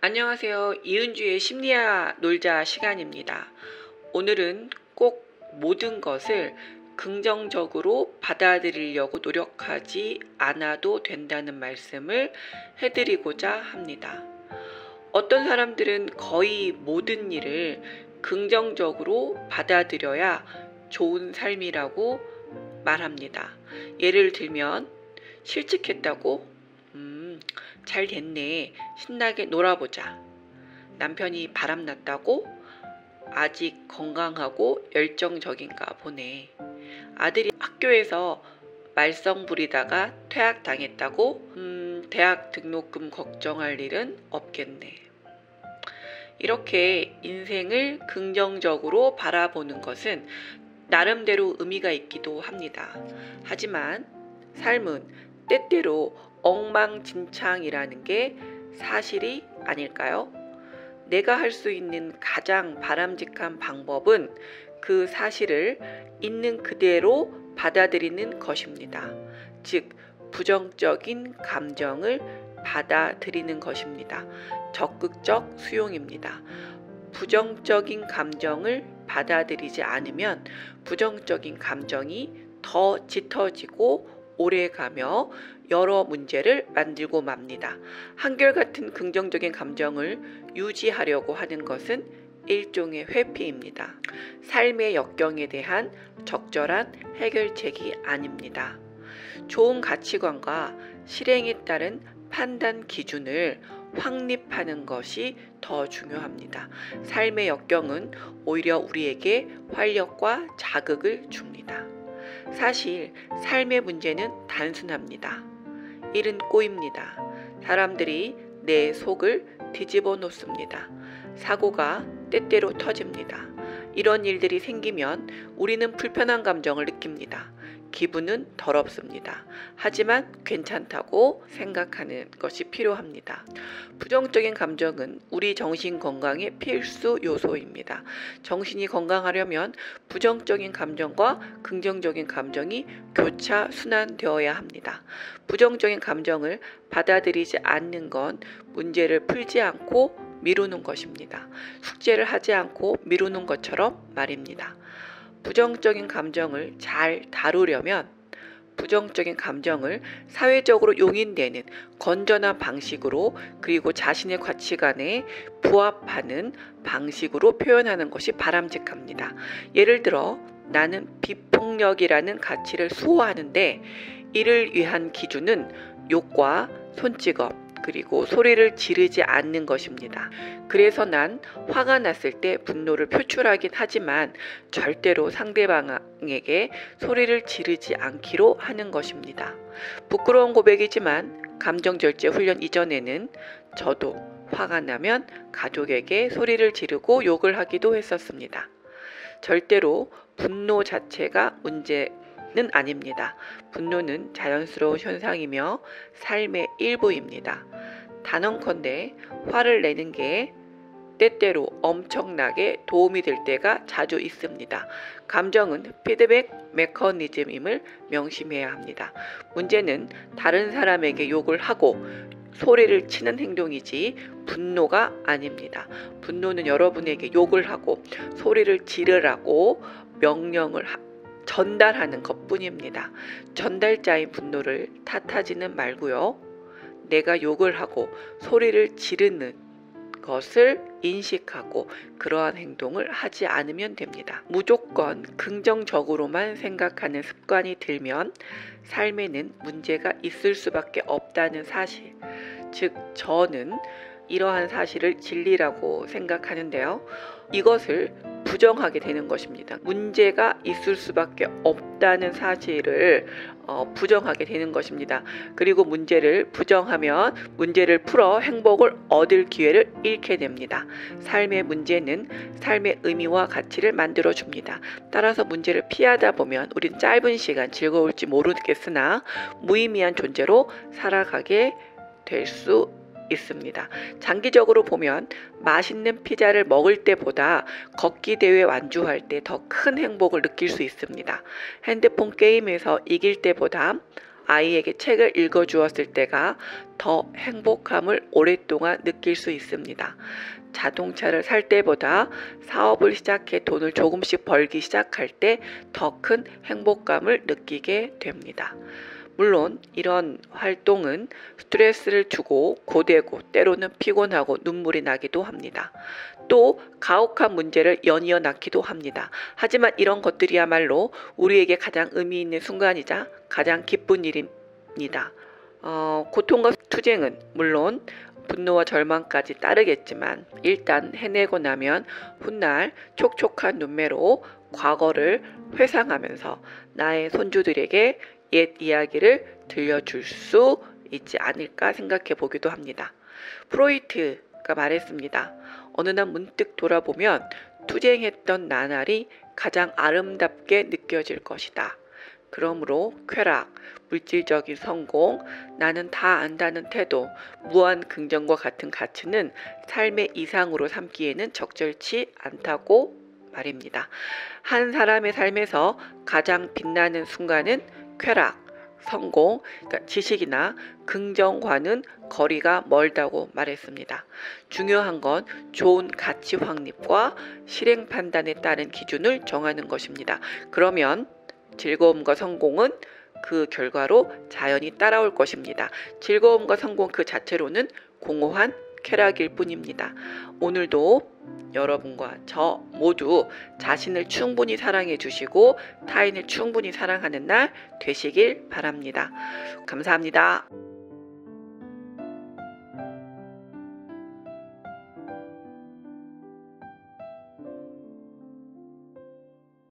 안녕하세요. 이은주의 심리학 놀자 시간입니다. 오늘은 꼭 모든 것을 긍정적으로 받아들이려고 노력하지 않아도 된다는 말씀을 해드리고자 합니다. 어떤 사람들은 거의 모든 일을 긍정적으로 받아들여야 좋은 삶이라고 말합니다. 예를 들면 실직했다고 잘 됐네. 신나게 놀아보자. 남편이 바람났다고 아직 건강하고 열정적인가 보네. 아들이 학교에서 말썽 부리다가 퇴학당했다고 대학 등록금 걱정할 일은 없겠네. 이렇게 인생을 긍정적으로 바라보는 것은 나름대로 의미가 있기도 합니다. 하지만 삶은 때때로 엉망진창이라는 게 사실이 아닐까요? 내가 할 수 있는 가장 바람직한 방법은 그 사실을 있는 그대로 받아들이는 것입니다. 즉, 부정적인 감정을 받아들이는 것입니다. 적극적 수용입니다. 부정적인 감정을 받아들이지 않으면 부정적인 감정이 더 짙어지고 오래가며 여러 문제를 만들고 맙니다. 한결같은 긍정적인 감정을 유지하려고 하는 것은 일종의 회피입니다. 삶의 역경에 대한 적절한 해결책이 아닙니다. 좋은 가치관과 실행에 따른 판단 기준을 확립하는 것이 더 중요합니다. 삶의 역경은 오히려 우리에게 활력과 자극을 줍니다. 사실 삶의 문제는 단순합니다. 일은 꼬입니다. 사람들이 내 속을 뒤집어 놓습니다. 사고가 때때로 터집니다. 이런 일들이 생기면 우리는 불편한 감정을 느낍니다. 기분은 더럽습니다. 하지만 괜찮다고 생각하는 것이 필요합니다. 부정적인 감정은 우리 정신 건강의 필수 요소입니다. 정신이 건강하려면 부정적인 감정과 긍정적인 감정이 교차 순환되어야 합니다. 부정적인 감정을 받아들이지 않는 건 문제를 풀지 않고 미루는 것입니다. 숙제를 하지 않고 미루는 것처럼 말입니다. 부정적인 감정을 잘 다루려면 부정적인 감정을 사회적으로 용인되는 건전한 방식으로 그리고 자신의 가치관에 부합하는 방식으로 표현하는 것이 바람직합니다. 예를 들어 나는 비폭력이라는 가치를 수호하는데 이를 위한 기준은 욕과 손찌검 그리고 소리를 지르지 않는 것입니다. 그래서 난 화가 났을 때 분노를 표출하긴 하지만 절대로 상대방에게 소리를 지르지 않기로 하는 것입니다. 부끄러운 고백이지만 감정절제 훈련 이전에는 저도 화가 나면 가족에게 소리를 지르고 욕을 하기도 했었습니다. 절대로 분노 자체가 문제는 아닙니다. 분노는 자연스러운 현상이며 삶의 일부입니다. 단언컨대 화를 내는 게 때때로 엄청나게 도움이 될 때가 자주 있습니다. 감정은 피드백 메커니즘임을 명심해야 합니다. 문제는 다른 사람에게 욕을 하고 소리를 치는 행동이지 분노가 아닙니다. 분노는 여러분에게 욕을 하고 소리를 지르라고 명령을 전달하는 것뿐입니다. 전달자인 분노를 탓하지는 말고요. 내가 욕을 하고 소리를 지르는 것을 인식하고 그러한 행동을 하지 않으면 됩니다. 무조건 긍정적으로만 생각하는 습관이 들면 삶에는 문제가 있을 수밖에 없다는 사실, 즉 저는 이러한 사실을 진리라고 생각하는데요. 이것을 부정하게 되는 것입니다. 문제가 있을 수밖에 없다는 사실을 부정하게 되는 것입니다. 그리고 문제를 부정하면 문제를 풀어 행복을 얻을 기회를 잃게 됩니다. 삶의 문제는 삶의 의미와 가치를 만들어줍니다. 따라서 문제를 피하다 보면 우린 짧은 시간 즐거울지 모르겠으나 무의미한 존재로 살아가게 될 수 있습니다. 장기적으로 보면 맛있는 피자를 먹을 때보다 걷기 대회 완주할 때 더 큰 행복을 느낄 수 있습니다. 핸드폰 게임에서 이길 때보다 아이에게 책을 읽어주었을 때가 더 행복함을 오랫동안 느낄 수 있습니다. 자동차를 살 때보다 사업을 시작해 돈을 조금씩 벌기 시작할 때 더 큰 행복감을 느끼게 됩니다. 물론 이런 활동은 스트레스를 주고 고되고 때로는 피곤하고 눈물이 나기도 합니다. 또 가혹한 문제를 연이어 낳기도 합니다. 하지만 이런 것들이야말로 우리에게 가장 의미 있는 순간이자 가장 기쁜 일입니다. 고통과 투쟁은 물론 분노와 절망까지 따르겠지만 일단 해내고 나면 훗날 촉촉한 눈매로 과거를 회상하면서 나의 손주들에게 옛 이야기를 들려줄 수 있지 않을까 생각해 보기도 합니다. 프로이트가 말했습니다. 어느 날 문득 돌아보면 투쟁했던 나날이 가장 아름답게 느껴질 것이다. 그러므로 쾌락, 물질적인 성공, 나는 다 안다는 태도, 무한 긍정과 같은 가치는 삶의 이상으로 삼기에는 적절치 않다고 말입니다. 한 사람의 삶에서 가장 빛나는 순간은 쾌락, 성공, 그러니까 지식이나 긍정과는 거리가 멀다고 말했습니다. 중요한 건 좋은 가치 확립과 실행 판단에 따른 기준을 정하는 것입니다. 그러면 즐거움과 성공은 그 결과로 자연히 따라올 것입니다. 즐거움과 성공 그 자체로는 공허한 쾌락일 뿐입니다. 오늘도 여러분과 저 모두 자신을 충분히 사랑해 주시고 타인을 충분히 사랑하는 날 되시길 바랍니다. 감사합니다.